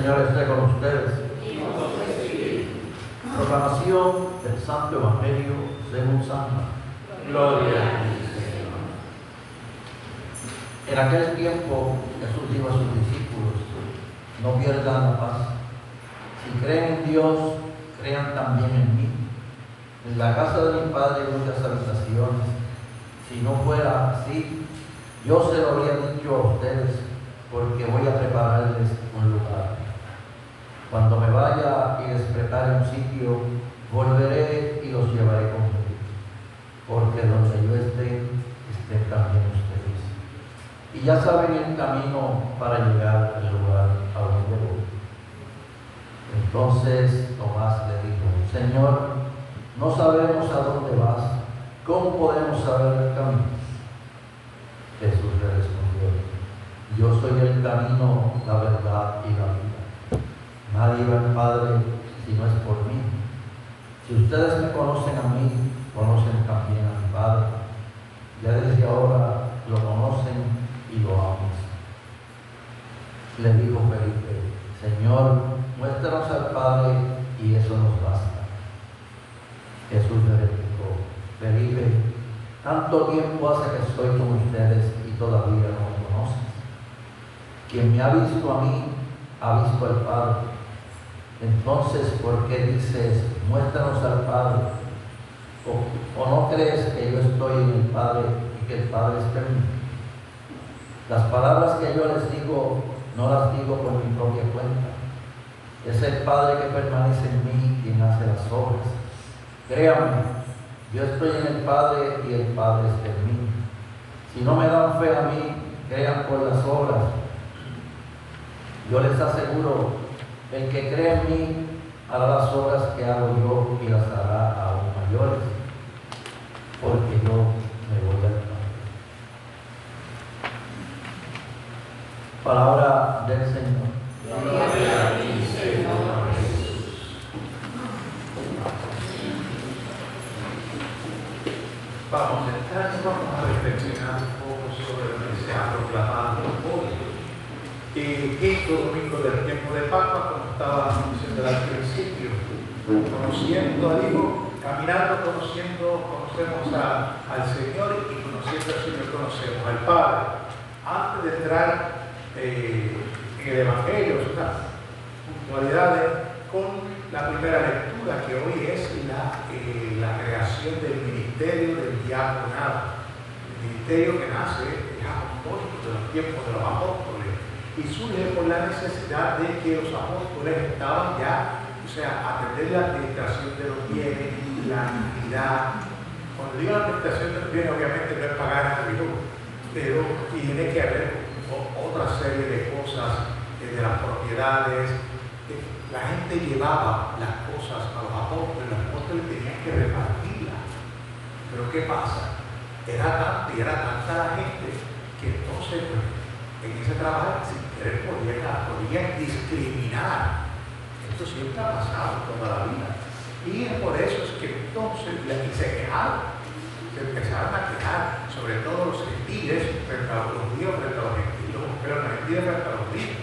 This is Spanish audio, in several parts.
Señor esté con ustedes. Proclamación del Santo Evangelio según San Juan. Gloria a ti, Señor. En aquel tiempo Jesús dijo a sus discípulos: no pierdan la paz. Si creen en Dios, crean también en mí. En la casa de mi Padre hay muchas habitaciones. Si no fuera así, yo se lo habría dicho a ustedes, porque voy a prepararles un lugar. Cuando me vaya y les prepare un sitio, volveré y los llevaré conmigo, porque donde yo esté, estén también ustedes. Y ya saben el camino para llegar al lugar a donde voy. Entonces Tomás le dijo: Señor, no sabemos a dónde vas, ¿cómo podemos saber el camino? Jesús le respondió: yo soy el camino, la verdad y la vida. Nadie va al Padre si no es por mí. Si ustedes me conocen a mí, conocen también a mi Padre. Ya desde ahora lo conocen y lo aman. Le dijo Felipe: Señor, muéstranos al Padre y eso nos basta. Jesús le replicó: Felipe, tanto tiempo hace que estoy con ustedes y todavía no me conocen. Quien me ha visto a mí, ha visto al Padre. Entonces, ¿por qué dices, muéstranos al Padre? ¿O no crees que yo estoy en el Padre y que el Padre está en mí? Las palabras que yo les digo, no las digo por mi propia cuenta. Es el Padre que permanece en mí quien hace las obras. Créanme, yo estoy en el Padre y el Padre está en mí. Si no me dan fe a mí, crean por las obras. Yo les aseguro, el que cree en mí hará las obras que hago yo y las hará aún mayores, porque yo me voy al Padre. Palabra del Señor. Gloria a ti, Señor Jesús. Vamos a entrar y vamos a reflexionar un poco sobre lo que se ha proclamado hoy. Quinto domingo del tiempo de Pascua, como estaba diciendo al principio, conociendo al Hijo, caminando, conocemos al Señor, y conociendo al Señor conocemos al Padre. Antes de entrar en el Evangelio, unas puntualidades con la primera lectura, que hoy es la creación del ministerio del diaconado. El ministerio que nace es apostólico de los tiempos de los apóstoles y surge por la necesidad de que los apóstoles estaban ya, atender la administración de los bienes, la actividad. Cuando digo la administración de los bienes, obviamente no es pagar el servicio, pero tiene que haber otra serie de cosas, de las propiedades. La gente llevaba las cosas a los apóstoles tenían que repartirlas. Pero ¿qué pasa? Era tanta la gente que entonces, en ese trabajo, sin querer, podían discriminar. Esto siempre ha pasado toda la vida. Y es por eso es que entonces se quejaron. Se empezaron a quejar, sobre todo los gentiles frente a los judíos, frente a los gentiles, pero los gentiles frente a los judíos.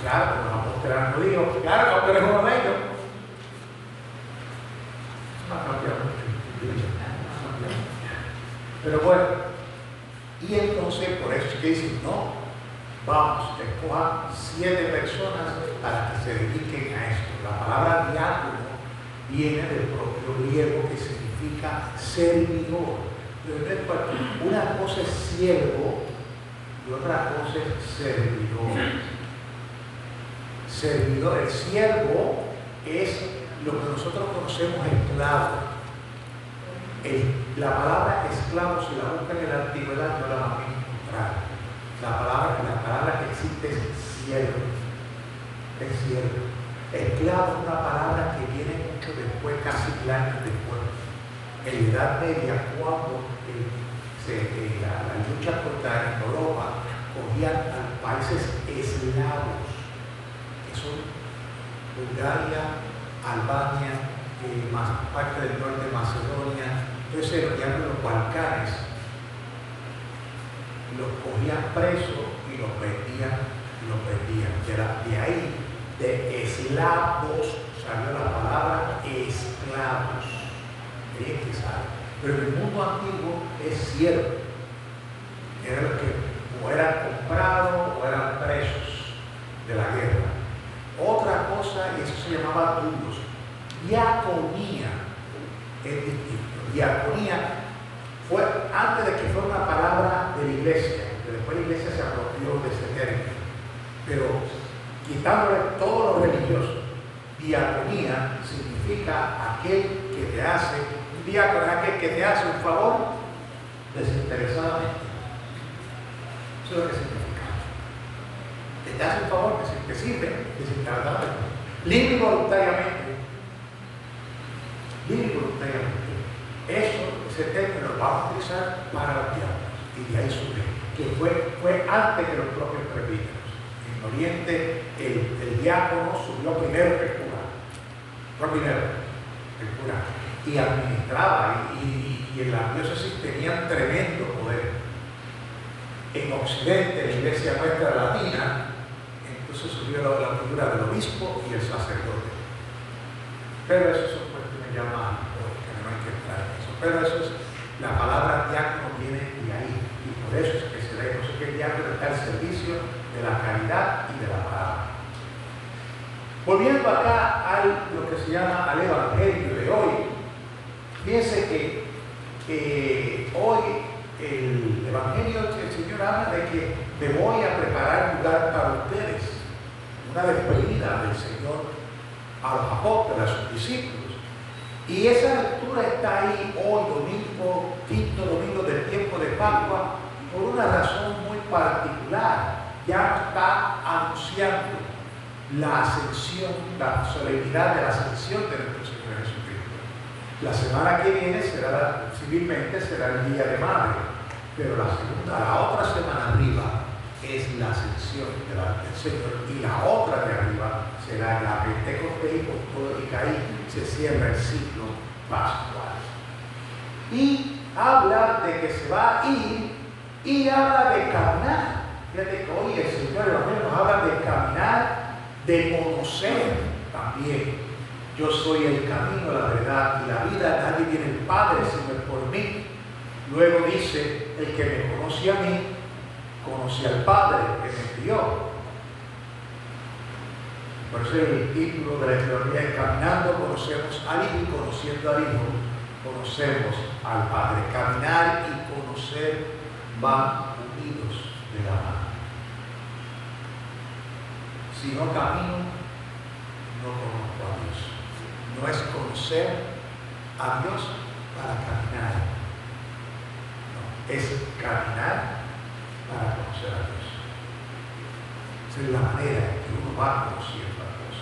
Claro, los apóstoles eran judíos, claro, que tú eres uno de ellos. No ha cambiado mucho. Pero bueno, y entonces por eso es que dicen: no, vamos, escojan 7 personas para que se dediquen a esto. La palabra diácono viene del propio griego, que significa servidor. Una cosa es siervo y otra cosa es servidor. El siervo es lo que nosotros conocemos esclavo. La palabra esclavo, si la buscan en la antigüedad, no la van a encontrar. La palabra que existe es siervo. Es siervo. Esclavo es una palabra que viene mucho después, casi 1000 años después. En la Edad Media, cuando la lucha en Europa cogían a países eslavos, que son Bulgaria, Albania, más parte del norte de Macedonia. Entonces los Balcanes los cogían presos y los vendían. De ahí de esclavos, salió la palabra esclavos. Bien que sale. Pero en el mundo antiguo es cierto, eran los que o eran comprados o eran presos de la guerra. Otra cosa, y eso se llamaba dulos. Diaconía es distinto. Diaconía fue antes de que fuera una palabra de la iglesia, que después la iglesia se apropió de ese término. Pero quitándole todo lo religioso, diaconía significa aquel que te hace, un diácono es aquel que te hace un favor desinteresadamente. Eso es lo que significa. Que te hace un favor, que te sirve desinteresadamente. Libre y voluntariamente. Libre y voluntariamente. Ese término lo vamos a utilizar para los diáconos. Y de ahí surge, que fue antes que los propios presbíteros. En Oriente, el diácono subió primero que el cura. Fue primero el cura. Y administraba, y en la diócesis tenían tremendo poder. En Occidente, la iglesia nuestra latina, entonces subió la figura del obispo y el sacerdote. Pero eso son cuestiones ya más históricas, no hay que entrar en eso. Pero eso es, la palabra diácono viene de ahí, y por eso es que se da, por eso es que el diácono está al servicio de la caridad y de la palabra. Volviendo acá a lo que se llama al Evangelio de hoy, fíjense que hoy el Evangelio del Señor habla de que me voy a preparar lugar para ustedes, una despedida del Señor a los apóstoles, a sus discípulos. Y esa lectura está ahí hoy, domingo, quinto domingo del tiempo de Pascua, por una razón muy particular. Ya está anunciando la ascensión, la solemnidad de la ascensión de nuestro Señor Jesucristo. La semana que viene civilmente será el Día de Madre, pero la otra semana arriba es la ascensión del Señor, y la otra de arriba será la Pentecostés, y por todo y ahí se cierra el ciclo pascual. Y habla de que se va a ir, y habla de caminar. Fíjate que hoy el Señor nos habla de caminar, de conocer también. Yo soy el camino, la verdad y la vida. Nadie viene al Padre sino es por mí. Luego dice, el que me conoce a mí, conoce al Padre que me envió. Por eso el título de la teología es Caminando, conocemos al Hijo, y conociendo al Hijo, conocemos al Padre. Caminar y conocer van unidos de la mano. Si no camino, no conozco a Dios. No es conocer a Dios para caminar. No, es caminar para conocer a Dios. Esa es la manera en que uno va conociendo a Dios.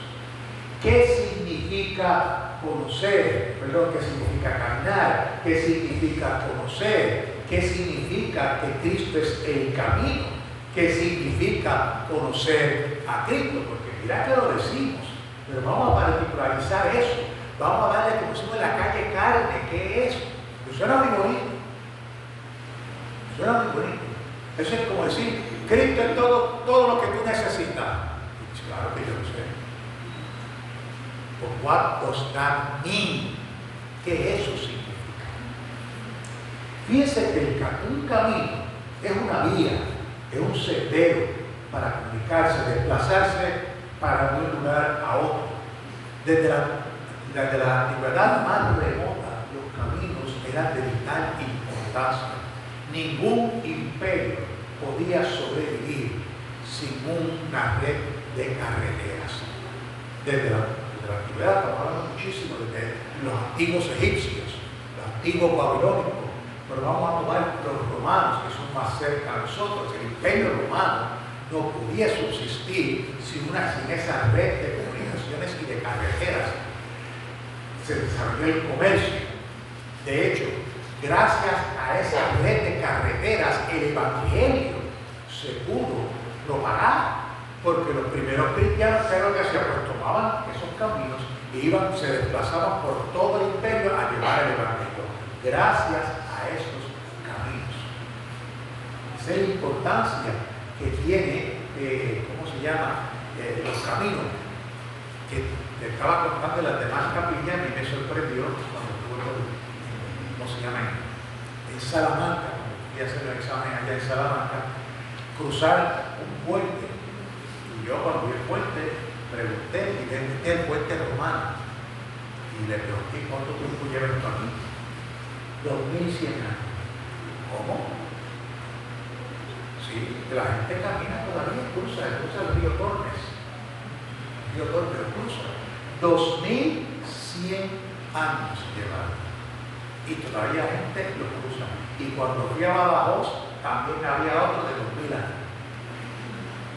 ¿Qué significa conocer? Perdón, ¿qué significa caminar? ¿Qué significa conocer? ¿Qué significa que Cristo es el camino? ¿Qué significa conocer a Cristo? Porque mira que lo decimos, pero vamos a particularizar eso. Vamos a darle, como decimos en la calle, carne. ¿Qué es? Pues suena muy bonito. Suena muy bonito. Eso es como decir, Cristo es todo lo que tú necesitas. Y claro que yo lo sé. But what does that mean? ¿Qué eso significa? Fíjense que un camino es una vía, es un sendero para comunicarse, desplazarse para de un lugar a otro. Desde la antigüedad más remota, los caminos eran de vital importancia. Ningún imperio podía sobrevivir sin una red de carreteras. Desde la antigüedad, estamos hablando muchísimo de los antiguos egipcios, los antiguos babilónicos, pero vamos a tomar los romanos, que son más cerca a nosotros. El imperio romano no podía subsistir sin esa red de comunicaciones y de carreteras. Se desarrolló el comercio. De hecho, gracias a esa red de carreteras, el evangelio se pudo propagar, porque los primeros cristianos, ¿qué es lo que hacían? Pues tomaban esos caminos e se desplazaban por todo el imperio a llevar el evangelio. Gracias a esos caminos. Esa es la importancia que tiene, ¿cómo se llama? Los caminos. que le estaba contando las demás capillas, a mí me sorprendió cuando estuve ¿cómo se llama? En Salamanca, cuando fui a hacer el examen allá en Salamanca, cruzar un puente. Y yo cuando vi el puente, pregunté, y vi el puente romano. Y le pregunté, ¿cuánto tiempo lleva esto aquí? 2100 años. ¿Cómo? Sí, la gente camina todavía, cruza el río Tormes. El río Tormes lo cruza. 2100 años lleva. Y todavía gente lo cruza. Y cuando fui a Badajoz, también había otro de 2000 años.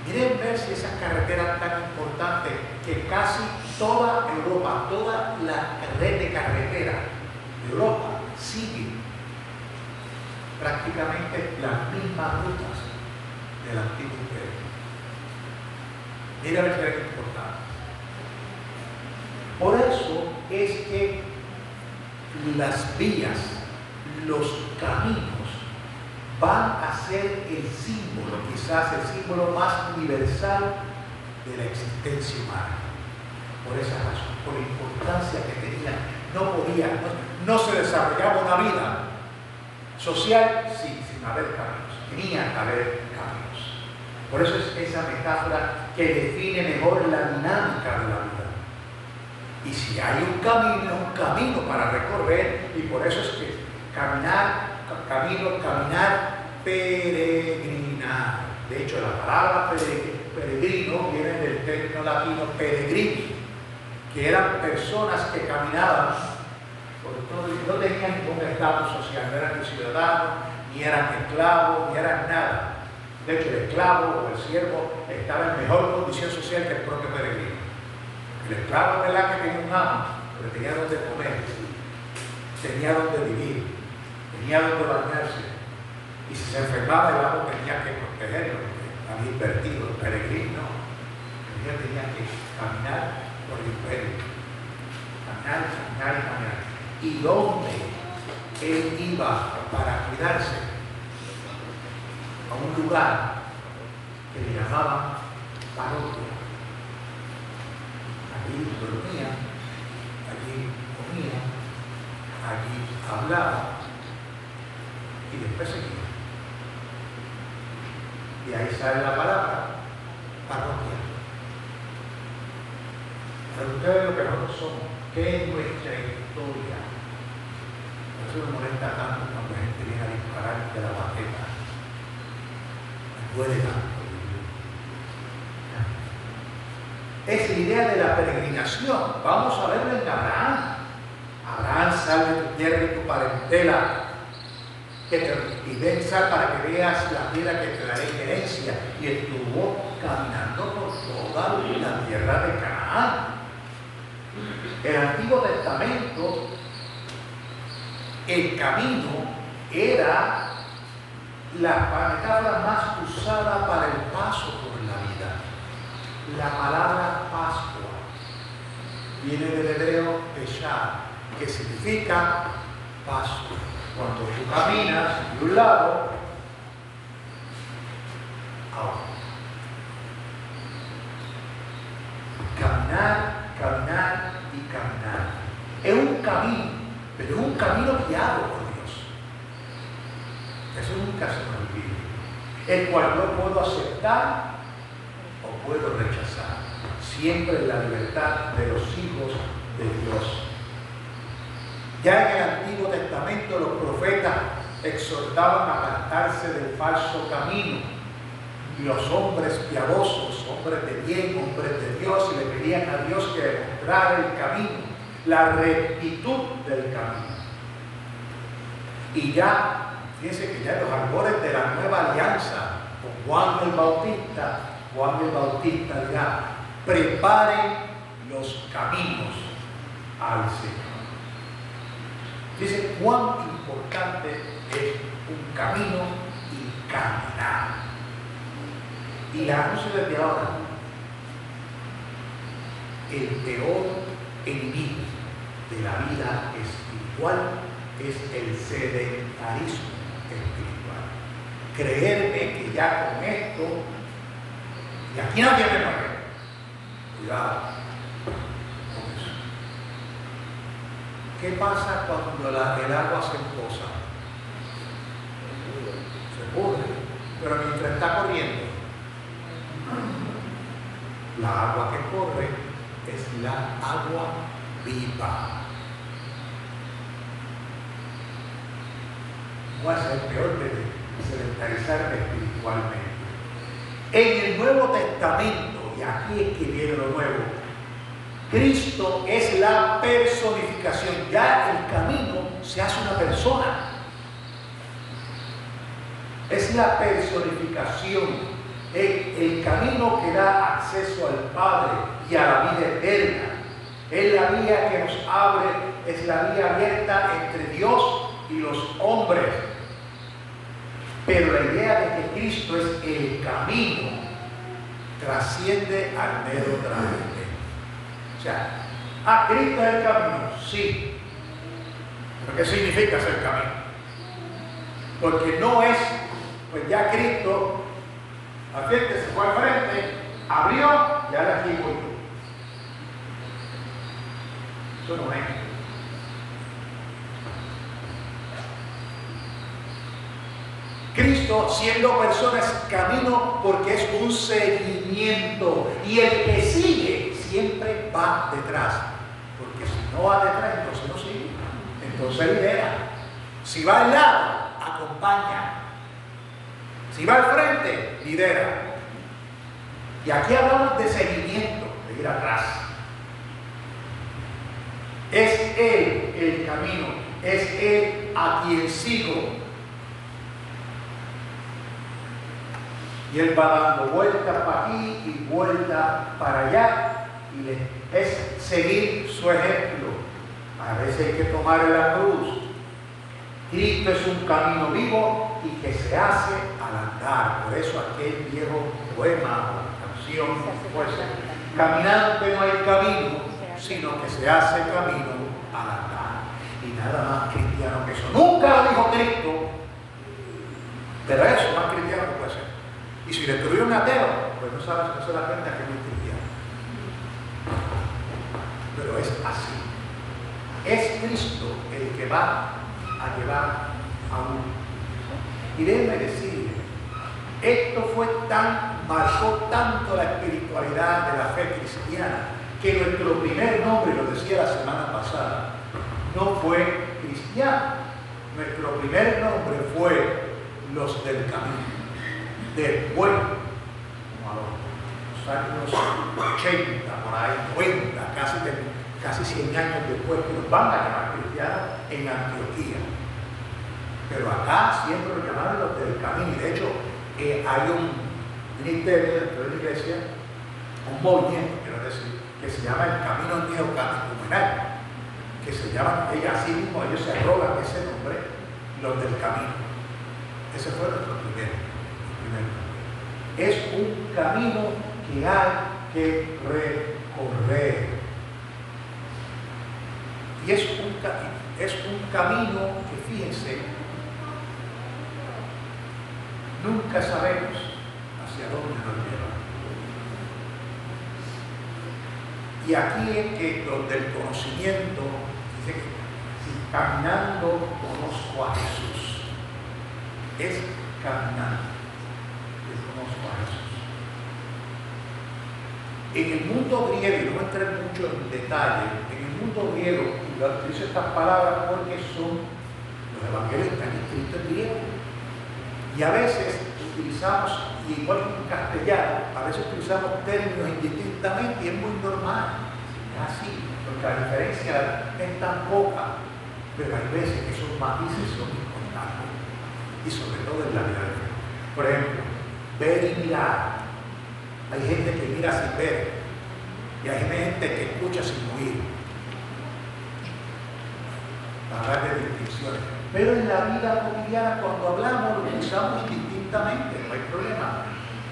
Miren ver si esa carretera tan importante que casi toda Europa, toda la red de carretera de Europa sigue prácticamente las mismas rutas del antiguo imperio. Mira ver si es importante. Por eso es que las vías, los caminos, van a ser el símbolo, quizás el símbolo más universal de la existencia humana. Por esa razón, por la importancia que tenía, no se desarrollaba una vida social sin haber caminos. Tenía que haber caminos. Por eso es esa metáfora que define mejor la dinámica de la vida. Y si hay un camino para recorrer, y por eso es que caminar, peregrinar. De hecho, la palabra peregrino viene del término latino peregrini, que eran personas que caminaban por todo y no tenían ningún estatus social, no eran ciudadanos, ni eran esclavos, ni eran nada. De hecho, el esclavo o el siervo estaba en mejor condición social que el propio peregrino. El esclavo es verdad que tenía un amo, pero tenía donde comer, tenía donde vivir, tenía donde bañarse. Y si se enfermaba, el amo tenía que protegerlo, porque había invertido. El peregrino tenía que caminar por el imperio. Caminar. ¿Y dónde él iba para cuidarse? A un lugar que le llamaban parroquia. Allí dormía, allí comía, allí hablaba y después seguía. Y ahí sale la palabra parroquia. Pero ustedes lo que nosotros somos, ¿qué es nuestra historia? Por eso me molesta tanto cuando la gente viene a disparar de la baqueta. Me duele tanto. Esa idea de la peregrinación, vamos a verlo en Abraham. Abraham, sal de tu tierra y tu parentela, y ven, sal para que veas la tierra que te daré en herencia. Y estuvo caminando por toda la tierra de Canaán. El Antiguo Testamento, el camino era la metáfora más usada para el paso por la vida. La palabra Pascua viene del hebreo Pesha, que significa paso. Cuando tú caminas de un lado a otro. Caminar y caminar. Es un camino, pero es un camino guiado por Dios. Eso nunca se me olvida. El cual yo puedo aceptar o puedo rechazar. Siempre en la libertad de los hijos de Dios. Ya en el Antiguo Testamento los profetas exhortaban a apartarse del falso camino. Y los hombres piadosos, hombres de bien, hombres de Dios, y le pedían a Dios que demostrara el camino, la rectitud del camino. Y ya, fíjense que ya en los albores de la nueva alianza, con Juan el Bautista dirá: preparen los caminos al Señor. Dice cuán importante es un camino y caminar. Y la anuncio desde ahora: el peor enemigo de la vida espiritual es el sedentarismo espiritual. Creerme que ya con esto, y aquí nadie me mueve. Cuidado, con eso. ¿Qué pasa cuando el agua se posa? Se pudre, pero mientras está corriendo, la agua que corre es la agua viva. Voy a ser peor de sedentarizarme espiritualmente. En el Nuevo Testamento, y aquí es que viene lo nuevo, Cristo es la personificación. Ya el camino se hace una persona. Es la personificación. El camino que da acceso al Padre y a la vida eterna. Es la vía que nos abre, es la vía abierta entre Dios y los hombres. Pero la idea de que Cristo es el camino trasciende al mero trámite. O sea, Cristo es el camino, sí. ¿Pero qué significa ser camino? Porque no es, pues ya Cristo, la gente se fue al frente, abrió y ahora aquí voy yo. Eso no es. Cristo, siendo persona, es camino porque es un seguimiento. Y el que sigue siempre va detrás. Porque si no va detrás, entonces no sigue. Entonces lidera. Si va al lado, acompaña. Si va al frente, lidera. Y aquí hablamos de seguimiento, de ir atrás. Es Él el camino. Es Él a quien sigo. Y Él va dando vueltas para aquí y vueltas para allá. Y es seguir su ejemplo. A veces hay que tomar la cruz. Cristo es un camino vivo y que se hace al andar. Por eso aquel viejo poema o canción, pues, caminante no hay camino, sino que se hace camino al andar. Y nada más cristiano que eso. Nunca lo dijo Cristo, pero eso más cristiano no puede ser. Y si le tuvieron un ateo, pues no se da cuenta que no es cristiano. Pero es así. Es Cristo el que va a llevar a uno. Y déjenme decirle, esto marcó tanto la espiritualidad de la fe cristiana, que nuestro primer nombre, lo decía la semana pasada, no fue cristiano. Nuestro primer nombre fue los del camino. Después, como a los años 80, por ahí, 90, casi 100 años después, que nos van a llamar cristianos en Antioquía. Pero acá siempre lo llamaron los del camino. Y de hecho, hay un ministerio dentro de la iglesia, un movimiento, quiero decir, que se llama el Camino Neocatecumenal, que se llaman, así mismo ellos se arrogan ese nombre, los del camino. Ese fue nuestro primero. Es un camino que hay que recorrer. Y es un camino que, fíjense, nunca sabemos hacia dónde nos lleva. Y aquí es que donde el conocimiento dice que si caminando conozco a Jesús, es caminando. En el mundo griego, y no voy a entrar mucho en detalle, en el mundo griego, y utilizo estas palabras porque los evangelios están escritos en griego. Y a veces utilizamos, y igual que en castellano, a veces utilizamos términos indistintamente y es muy normal. Es así, porque la diferencia es tan poca, pero hay veces que esos matices son incontables. Y sobre todo en la vida de Dios. Por ejemplo, ver y mirar. Hay gente que mira sin ver y hay gente que escucha sin oír. Para hablar de distinciones. Pero en la vida cotidiana, cuando hablamos, lo utilizamos indistintamente, no hay problema.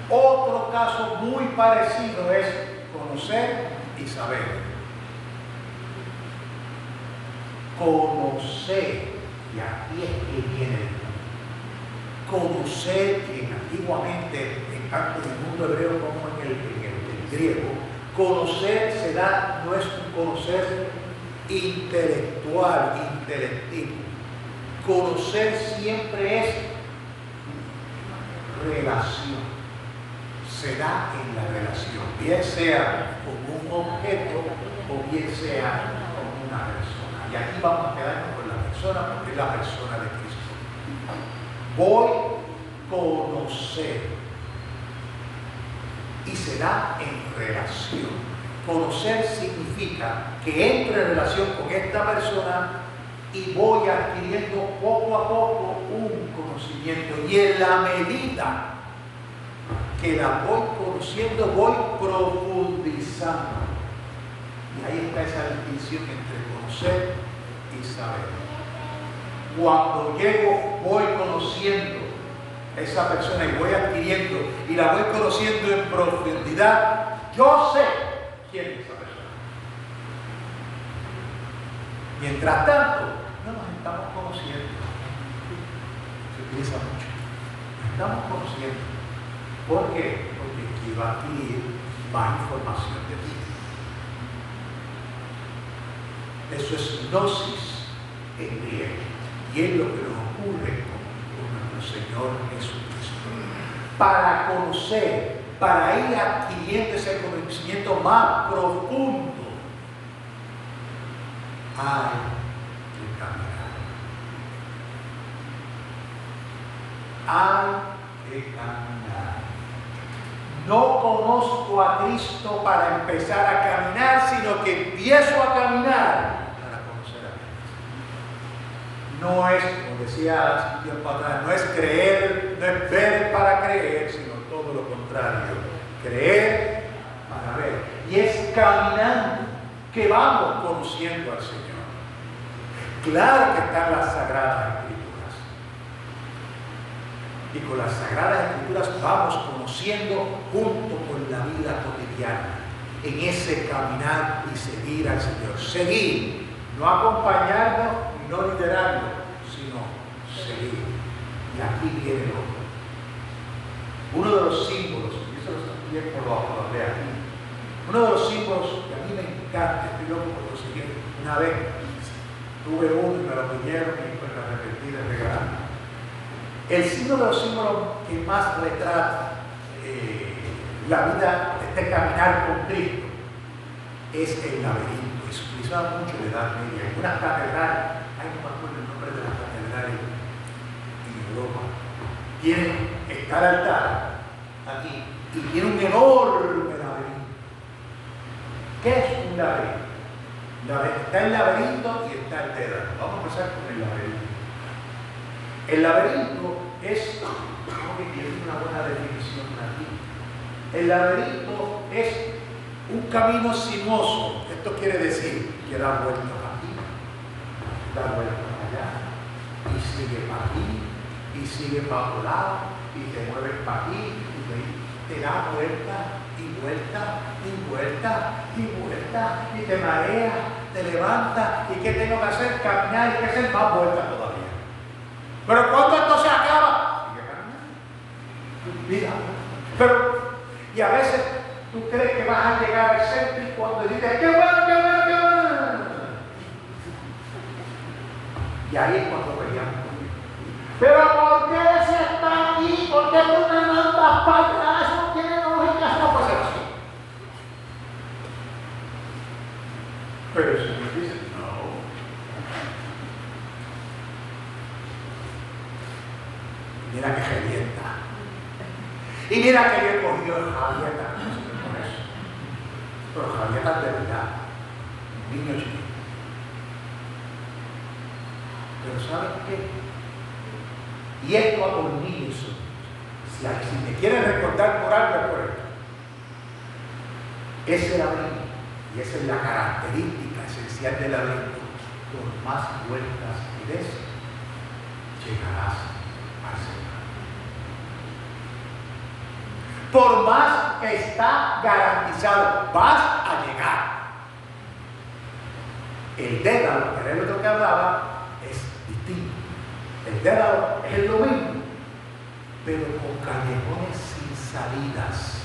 Otro caso muy parecido es conocer y saber. Conocer, y aquí es que viene el conocer, que antiguamente, tanto en el mundo hebreo como en el griego, Conocer se da, no es un conocer intelectual, intelectivo. Conocer siempre es relación. Se da en la relación, bien sea con un objeto o bien sea con una persona. Y aquí vamos a quedarnos con la persona porque es la persona de Cristo. Voy a conocer y se da en relación. Conocer significa que entro en relación con esta persona y voy adquiriendo poco a poco un conocimiento, y en la medida que la voy conociendo voy profundizando, y ahí está esa distinción entre conocer y saber. Cuando llego voy conociendo a esa persona y voy adquiriendo y la voy conociendo en profundidad, yo sé quién es esa persona. Mientras tanto, no nos estamos conociendo. Se utiliza mucho. Nos estamos conociendo. ¿Por qué? Porque quiero adquirir más información de ti. Eso es gnosis en griego. Y es lo que nos ocurre con nuestro Señor Jesucristo. Para conocer, para ir adquiriendo ese conocimiento más profundo, hay que caminar. Hay que caminar. No conozco a Cristo para empezar a caminar, sino que empiezo a caminar para conocer a Cristo. No es, como decía hace un tiempo atrás, no es creer, no es ver para creer, sino todo lo contrario. Creer para ver. Y es caminando que vamos conociendo al Señor. Claro que están las Sagradas Escrituras. Y con las Sagradas Escrituras vamos conociendo junto con la vida cotidiana, en ese caminar y seguir al Señor. Seguir, no acompañarnos y no liderarnos, sino seguir. Y aquí viene lo otro. Uno de los símbolos, y eso lo estudié por los de aquí, uno de los símbolos que a mí me encanta, estoy loco por conseguir, una vez tuve uno y me lo pidieron y pues me arrepentí de regalar. El símbolo de los símbolos que más retrata la vida, este caminar con Cristo, es el laberinto. Y se utilizaba mucho en la Edad Media. En unas catedrales, no me acuerdo el nombre de las catedrales en Europa, está el altar aquí y tiene un enorme laberinto. ¿Qué es un laberinto? Está el laberinto y está el Dédalo. Vamos a empezar con el laberinto. El laberinto es, creo que tiene una buena definición aquí. El laberinto es un camino sinuoso. Esto quiere decir que da vueltas aquí, da vueltas allá, y sigue para aquí, y sigue para otro lado, y te mueves para aquí, y te da vuelta y vuelta y vuelta y vuelta, y te mareas, te levantas, y ¿qué tengo que hacer? Caminar, y que hacer más vueltas todavía. Pero cuando esto se acaba, sigue caminando. Mira, pero, y a veces tú crees que vas a llegar al centro y cuando dices, ¡qué bueno, qué bueno, qué bueno! Y ahí es cuando veíamos. Pero ¿por qué se está aquí? ¿Por qué tú me mandas para atrás? Eso no tiene lógica, no puede ser así. Pero el Señor dice, no. Mira que revienta. Y mira que yo he cogido el Javieta, no sé por eso. Pero Javieta es de verdad, un niño chiquito. Pero ¿sabes qué? Y esto a los niños, si te quieren recordar por algo, es por esto. Ese laberinto, y esa es la característica esencial del laberinto, por más vueltas que des, llegarás al Señor. Por más que está garantizado, vas a llegar. El Dédalo, que era el otro que hablaba, es distinto. El Dédalo es lo mismo, pero con callejones sin salidas,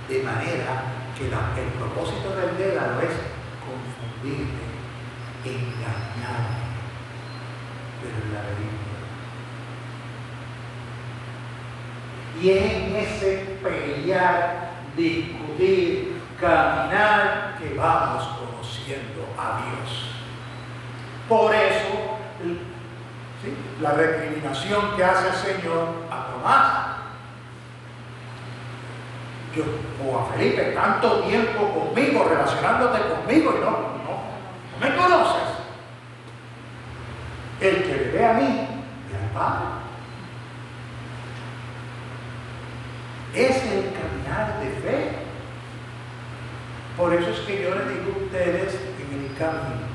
de manera que el propósito del dédalo es confundirte, engañarte, pero el laberinto. Y es en ese pelear, discutir, caminar que vamos conociendo a Dios. Por eso, ¿sí?, la recriminación que hace el Señor a Tomás. O a Felipe, tanto tiempo conmigo, relacionándote conmigo y no me conoces. El que me ve a mí, ve al Padre. Ese es el caminar de fe. Por eso es que yo les digo a ustedes en el camino,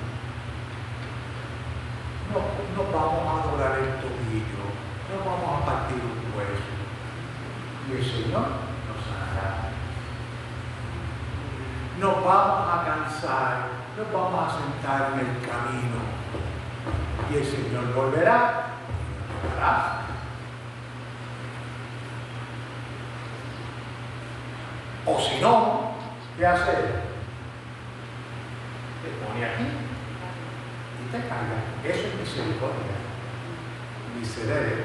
no vamos a adorar el tobillo, no vamos a partir un hueso. Y el Señor nos sanará. Nos vamos a cansar, nos vamos a sentar en el camino. Y el Señor volverá y nos dará. O si no, ¿qué hace él? Te pone aquí y te carga. Eso es misericordia. Miserere,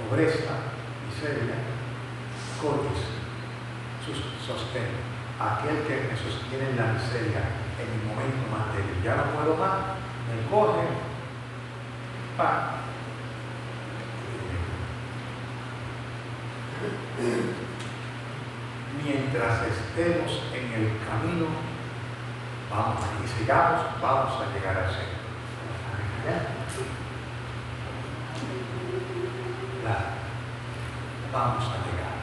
pobreza, miseria, colis, sostén. Aquel que me sostiene en la miseria en mi momento más débil. Ya no puedo más, me coge, mientras estemos en el camino, y sigamos, vamos a llegar al Señor. Claro, vamos a llegar.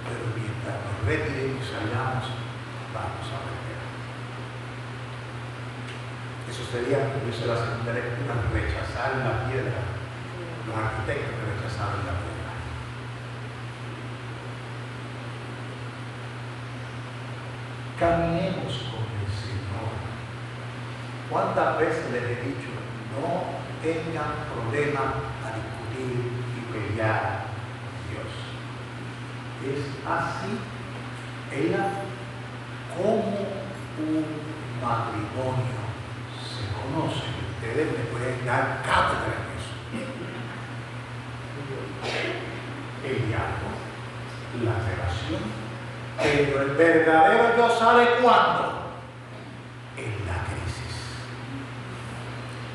Pero mientras nos retiremos y salgamos, vamos a volver. Eso sería, como dice la segunda lectura, rechazar la piedra. Los arquitectos que rechazaron la piedra. Caminemos con el Señor. ¿Cuántas veces les he dicho, no tengan problema a discutir y pelear con Dios? Es así. Ella, como un matrimonio se conoce. Ustedes me pueden dar cátedra en eso. El diálogo, la relación. Pero el verdadero yo sale ¿cuándo? En la crisis.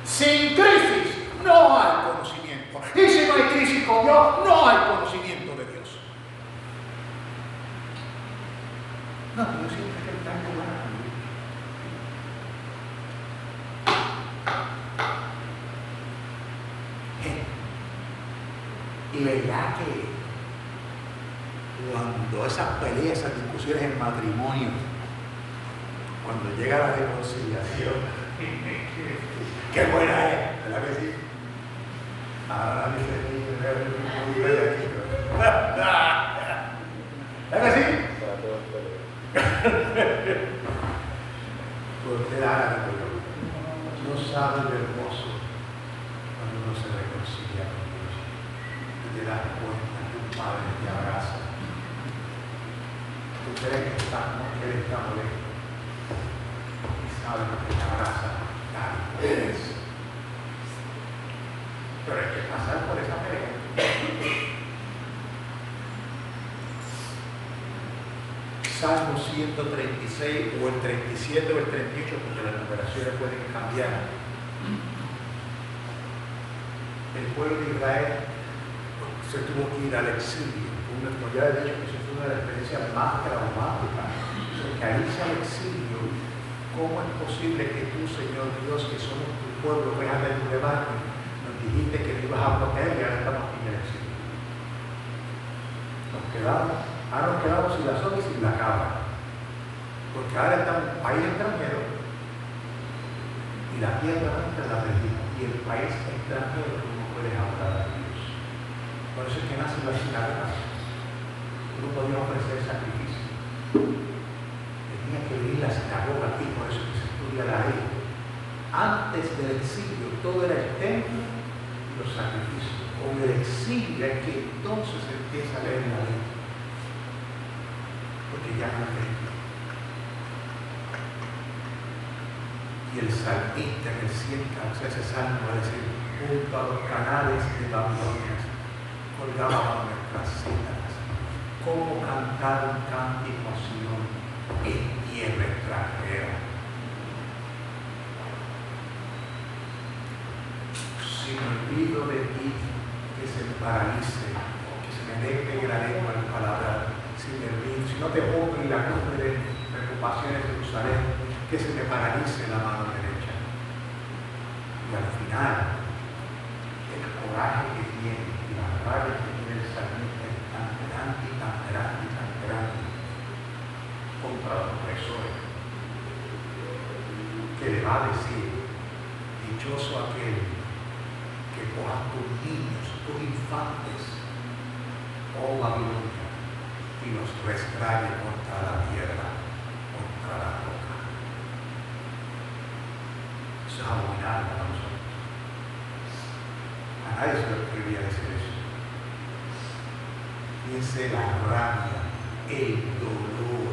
Sin crisis no hay conocimiento. Y si no hay crisis con Dios, no hay conocimiento de Dios. No, Dios siempre que está en y verdad que cuando esas peleas, esas discusiones en matrimonio, cuando llega la reconciliación, qué buena es, ¿verdad que sí? Ahora dice, ¿verdad que sí? Porque no sabe lo hermoso cuando uno se reconcilia con Dios y te das cuenta que un padre te abraza. Tú crees que él está molesto y sabes que te abraza tal cual es. Pero hay que pasar por esa pelea. Salmo 136 o el 37 o el 38, porque las numeraciones pueden cambiar. El pueblo de Israel se tuvo que ir al exilio. Como ya he dicho, que eso fue una de las experiencias más traumáticas. Que al irse al exilio, ¿cómo es posible que tú, Señor Dios, que somos tu pueblo, veas de tu rebaño, nos dijiste que nos ibas a proteger y ahora estamos aquí en el exilio? Ahora nos quedamos sin la soga y sin la cabra. Porque ahora estamos en un país extranjero y la tierra nuestra la perdimos. Y el país extranjero tú no puedes adorar a Dios. Por eso es que nacen las sinagogas. No podía ofrecer sacrificio. Tenía que venir la sinagoga y por eso que se estudia la ley. Antes del exilio todo era el templo y los sacrificios. Con el exilio es que entonces se empieza a leer la ley. ley. Y el salmista en el 100, ese salmo va a decir, junto a los canales de Babilonia colgábamos nuestras cítaras, como cantar un cántico a Sion en tierra extranjera. Si me olvido de ti, que se me paralice, o que se me deje la lengua en palabra, si no te pongo en la cumbre de preocupaciones de Jerusalén, que se me paralice la mano derecha. Y al final, el coraje que tiene y la rabia que tiene el salmista es tan grande y tan grande y tan grande contra los opresores, que le va a decir, dichoso aquel que coja tus niños, tus infantes, oh Babilonia, y los restraye contra la piedra, contra la roca. Eso es abominable para nosotros. A nadie se le ocurriría decir eso. Fíjense la rabia, el dolor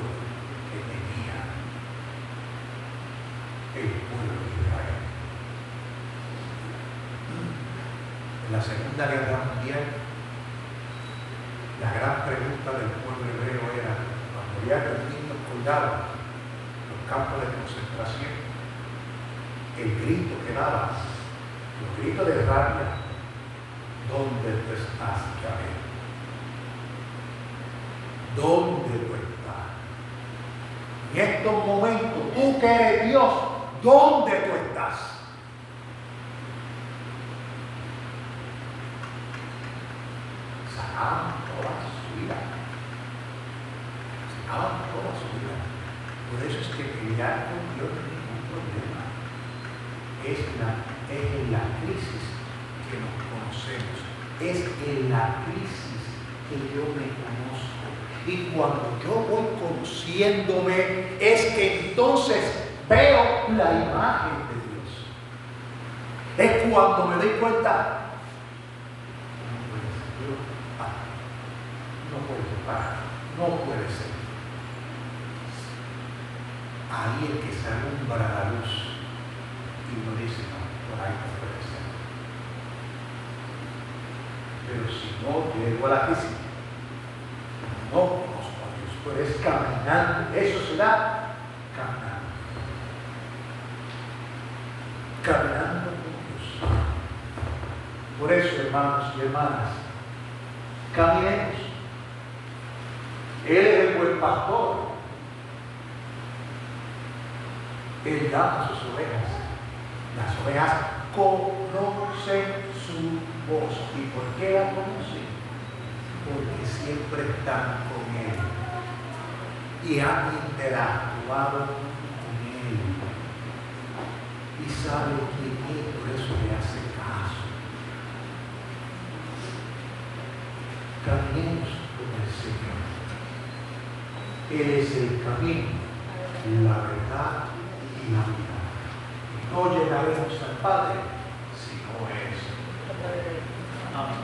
que tenía el pueblo de Israel. En la Segunda Guerra Mundial, la gran pregunta del pueblo hebreo era, cuando ya los niños colgaban en los campos de concentración, el grito que daban, los gritos de rabia, ¿dónde tú estás, Yahvé? ¿Dónde tú estás? En estos momentos, tú que eres Dios, ¿dónde tú estás? Sacaban toda su vida. Sacaban toda su vida. Por eso es que pelear con Dios no es ningún problema. Es en la crisis que nos conocemos. Es en la crisis que yo me conozco. Y cuando yo voy conociéndome, es que entonces veo la imagen de Dios. Es cuando me doy cuenta. No puede ser. Ahí es que se alumbra la luz y uno dice, no, por ahí no puede ser. Pero si no llego a la crisis, no conozco a Dios, pero es caminando, eso será caminando. Caminando con Dios. Por eso, hermanos y hermanas, caminemos. Él es el buen pastor. Él llama a sus ovejas. Las ovejas conocen su voz. ¿Y por qué la conocen? Porque siempre están con Él y han interactuado con Él y saben quién es, por eso le hace caso. Caminemos con el Señor. Él es el camino, la verdad y la vida. Y no llegaremos al Padre si no es. Amén.